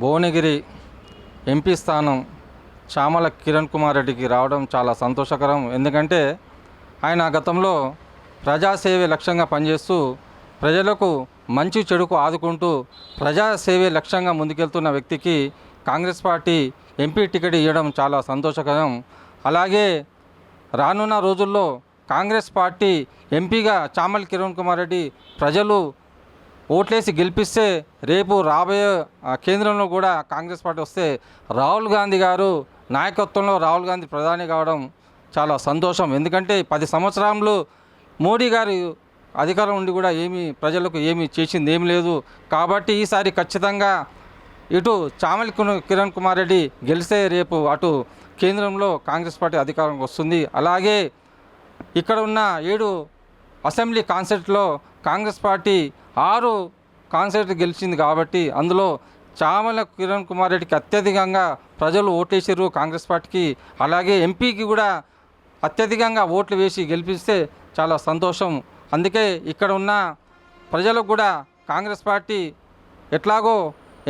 Bhuvanagiri MP స్థానం చామల కిరణ్ కుమార్ రెడ్డికి రావడం చాలా సంతోషకరం. ఎందుకంటే ఆయన గతంలో ప్రజాసేవే లక్ష్యంగా పనిచేస్తూ ప్రజలకు మంచి చెడుకు ఆదుకుంటూ ప్రజాసేవే లక్ష్యంగా ముందుకెళ్తున్న వ్యక్తికి కాంగ్రెస్ పార్టీ ఎంపీ టికెట్ ఇవ్వడం చాలా సంతోషకరం. అలాగే రానున్న రోజుల్లో కాంగ్రెస్ పార్టీ ఎంపీగా చామల కిరణ్ కుమార్ రెడ్డి ప్రజలు ఓట్లేసి గెలిపిస్తే రేపు రాబోయే కేంద్రంలో కూడా కాంగ్రెస్ పార్టీ వస్తే రాహుల్ గాంధీ గారు నాయకత్వంలో రాహుల్ గాంధీ ప్రధాని కావడం చాలా సంతోషం. ఎందుకంటే 10 సంవత్సరాలు మోడీ గారు అధికారం ఉండి కూడా ప్రజలకు ఏమీ చేసింది ఏమి లేదు. కాబట్టి ఈసారి ఖచ్చితంగా ఇటు చామల కిరణ్ కుమార్ రెడ్డి గెలిస్తే రేపు అటు కేంద్రంలో కాంగ్రెస్ పార్టీ అధికారంకి వస్తుంది. అలాగే ఇక్కడ ఉన్న 7 అసెంబ్లీ కాన్స్టిట్యూన్సీలో కాంగ్రెస్ పార్టీ 6 కాన్స్టిట్యూన్సీ గెలిచింది. కాబట్టి అందులో చామల కిరణ్ కుమార్ రెడ్డికి అత్యధికంగా ప్రజలు ఓటేసారు కాంగ్రెస్ పార్టీకి. అలాగే ఎంపీకి కూడా అత్యధికంగా ఓట్లు వేసి గెలిపిస్తే చాలా సంతోషం. అందుకే ఇక్కడ ఉన్న ప్రజలకు కూడా కాంగ్రెస్ పార్టీ ఎట్లాగో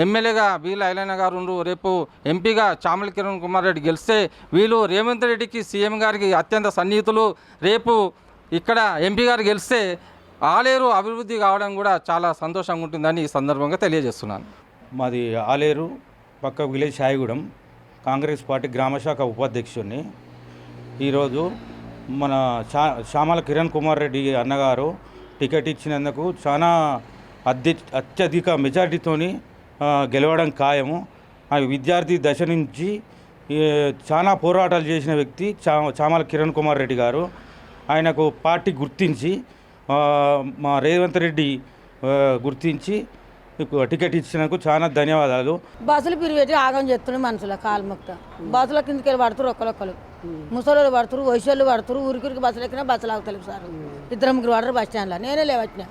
ఎమ్మెల్యేగా వీళ్ళ ఐలైన గారు ఉండు, రేపు ఎంపీగా చామల కిరణ్ కుమార్ రెడ్డి గెలిస్తే వీళ్ళు రేవంత్ రెడ్డికి సీఎం గారికి అత్యంత సన్నిహితులు. రేపు ఇక్కడ ఎంపీ గారు గెలిస్తే ఆలేరు అభివృద్ధి కావడం కూడా చాలా సంతోషంగా ఉంటుందని ఈ సందర్భంగా తెలియజేస్తున్నాను. మాది ఆలేరు పక్క విలేజ్ సాయిగూడెం, కాంగ్రెస్ పార్టీ గ్రామశాఖ ఉపాధ్యక్షుడిని. ఈరోజు మన చామల కిరణ్ కుమార్ రెడ్డి అన్నగారు టికెట్ ఇచ్చినందుకు చాలా అత్యధిక మెజార్టీతోని గెలవడం ఖాయము. ఆ విద్యార్థి దశ నుంచి చాలా పోరాటాలు చేసిన వ్యక్తి చామల కిరణ్ కుమార్ రెడ్డి గారు. ఆయనకు పార్టీ గుర్తించి మా రేవంత్ రెడ్డి గుర్తించి టికెట్ ఇచ్చినందుకు చాలా ధన్యవాదాలు. బస్సులు పిరిపెట్టి ఆగం చేస్తున్నాయి మనుషుల కాలుమొక్త. బస్సుల కిందకి వెళ్ళి పడుతురు ఒక్కరొక్కరు, ముసలోళ్ళు పడుతురు, వయసు పడుతురు. ఊరికి బస్సులు ఎక్కినా బస్సులు ఆగుతలేవు సార్. 2-3 పడరు బస్ స్టాండ్లో. నేనే లేవచ్చిన.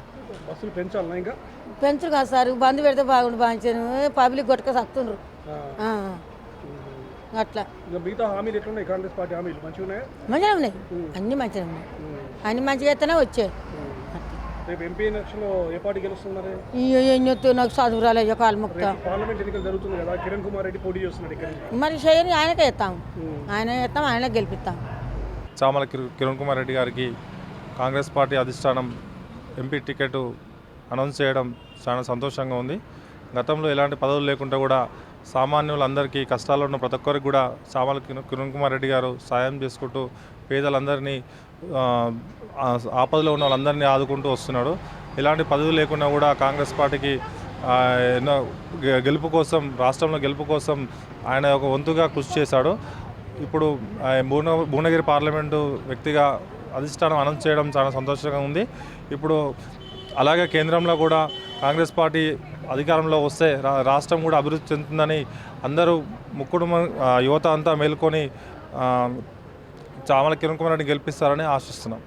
బస్సులు పెంచాలి ఇంకా పెంచరు కాదు సార్. బంద్ పెడితే బాగుండు బాగుంచాను. పబ్లిక్ కొట్టుక సత్తుండ్రు అట్లా. మిగతా హామీలు ఎట్లున్నాయి? కాంగ్రెస్ పార్టీ హామీలు మంచిగా ఉన్నాయి? మంచిగా ఉన్నాయి, అన్నీ మంచిగా ఉన్నాయి. అన్ని మంచిగా అయితేనే వచ్చాయి. రేపు ఎంపీ ఎలక్షన్లో ఏ పార్టీ గెలుస్తున్నారు? ఎన్నొత్తు నాకు చదువు రాలేదు కాలుముక్త. పార్లమెంట్ ఎన్నికలు జరుగుతుంది కదా, కిరణ్ కుమార్ రెడ్డి పోటీ చేస్తున్నాడు ఇక్కడ. మరి చేయని ఆయనకే ఇస్తాం, ఆయనకే గెలిపిస్తాం. చామల కిరణ్ కుమార్ రెడ్డి గారికి కాంగ్రెస్ పార్టీ అధిష్టానం ఎంపీ టికెట్ అనౌన్స్ చేయడం చాలా సంతోషంగా ఉంది. గతంలో ఎలాంటి పదవులు లేకుండా కూడా సామాన్యులందరికీ కష్టాల్లో ఉన్న ప్రతి ఒక్కరికి కూడా చామల కిరణ్ కుమార్ రెడ్డి గారు సాయం చేసుకుంటూ పేదలందరినీ ఆపదలో ఉన్న వాళ్ళందరినీ ఆదుకుంటూ వస్తున్నాడు. ఎలాంటి పదవులు లేకుండా కూడా కాంగ్రెస్ పార్టీకి ఎన్నో గెలుపు కోసం, రాష్ట్రంలో గెలుపు కోసం ఆయన ఒక వంతుగా కృషి చేశాడు. ఇప్పుడు భువనగిరి పార్లమెంటు వ్యక్తిగా అధిష్టానం అనౌన్స్ చేయడం చాలా సంతోషంగా ఉంది. ఇప్పుడు అలాగే కేంద్రంలో కూడా కాంగ్రెస్ పార్టీ అధికారంలో వస్తే రాష్ట్రం కూడా అభివృద్ధి చెందుతుందని అందరూ యువత అంతా మేల్కొని చామల కిరణ్ కుమార్ రెడ్డి గెలిపిస్తారని ఆశిస్తున్నాం.